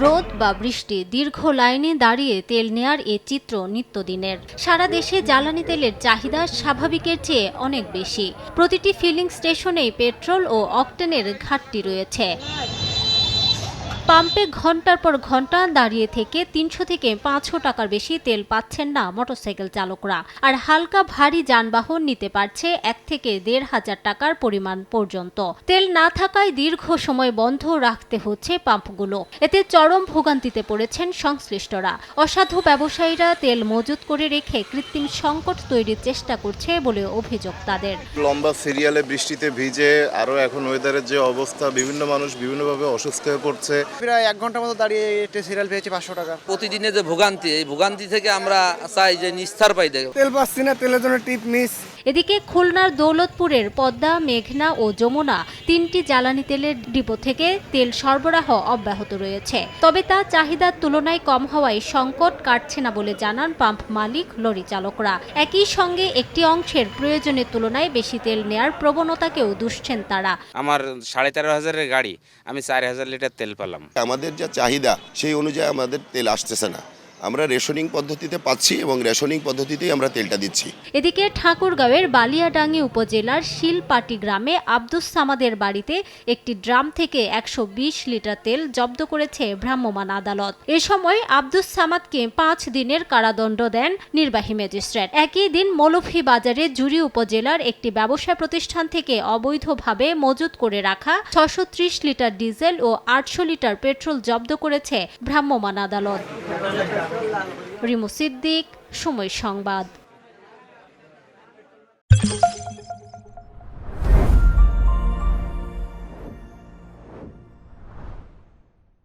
রোদ বা বৃষ্টি, দীর্ঘ লাইনে দাঁড়িয়ে তেল নেয়ার এ চিত্র নিত্যদিনের। সারা দেশে জ্বালানি তেলের চাহিদা স্বাভাবিকের চেয়ে অনেক বেশি। প্রতিটি ফিলিং স্টেশনেই পেট্রোল ও অকটেনের ঘাটতি রয়েছে। পাম্পে ঘন্টার পর ঘন্টা দাঁড়িয়ে থেকে ৩০০ থেকে ৫০০ টাকার বেশি তেল পাচ্ছেন না মোটরসাইকেল চালকরা। আর হালকা ভারী যানবাহন নিতে পারছে ১ থেকে ১৫০০ টাকার পরিমাণ পর্যন্ত। তেল না থাকায় দীর্ঘ সময় বন্ধ রাখতে হচ্ছে পাম্পগুলো। এতে চরম ভোগান্তিতে পড়েছেন সংশ্লিষ্টরা। অসাধু ব্যবসায়ীরা তেল মজুত করে রেখে কৃত্রিম সংকট তৈরির চেষ্টা করছে বলে অভিযোগ তাদের। লম্বা সিরিয়ালে বৃষ্টিতে ভিজে আরও এখন ওয়েদারের যে অবস্থা, বিভিন্ন মানুষ বিভিন্নভাবে অসুস্থ হয়ে পড়ছে। প্রায় ১ ঘন্টার মতো দাঁড়িয়ে একটা সিরিয়াল পেয়েছি ৫০০ টাকা। প্রতিদিনের যে ভোগান্তি, এই ভোগান্তি থেকে আমরা চাই যে নিস্তার পাই। তেল পাচ্ছি না, তেলের জন্য টিপ মিস। এদিকে খুলনার দৌলতপুরের পদ্মা, মেঘনা ও যমুনা ৩টি জ্বালানি তেলের ডিপো থেকে তেল সরবরাহ অব্যাহত রয়েছে। তবে তা চাহিদার তুলনায় কম হওয়ায় সংকট কাটছে না বলে জানান পাম্প মালিক, লরি চালকরা। একই সঙ্গে একটি অংশের প্রয়োজনের তুলনায় বেশি তেল নেয়ার প্রবণতাকেও দুষছেন তারা। আমার ১৩,৫০০ গাড়ি, আমি ৪,০০০ লিটার তেল পেলাম। আমাদের যা চাহিদা সেই অনুযায়ী আমাদের তেল আসতেছে না। আমরা রেশনিং পদ্ধতিতে পাচ্ছি এবং রেশনিং পদ্ধতিতেই আমরা তেলটা দিচ্ছি। এদিকে ঠাকুরগাঁওয়ের বালিয়াডাঙ্গি উপজেলার শিলপাটি গ্রামে আব্দুস সামাদের বাড়িতে একটি ড্রাম থেকে ১২০ লিটার তেল জব্দ করেছে ভ্রাম্যমাণ আদালত। এ সময় আব্দুস সামাদকে ৫ দিনের কারাদণ্ড দেন নির্বাহী ম্যাজিস্ট্রেট। একই দিন মৌলভীবাজারে জুড়ি উপজেলার একটি ব্যবসা প্রতিষ্ঠান থেকে অবৈধভাবে মজুত করে রাখা ৬৩০ লিটার ডিজেল ও ৮০০ লিটার পেট্রোল জব্দ করেছে ভ্রাম্যমাণ আদালত। রিমু সিদ্দিক, সময় সংবাদ।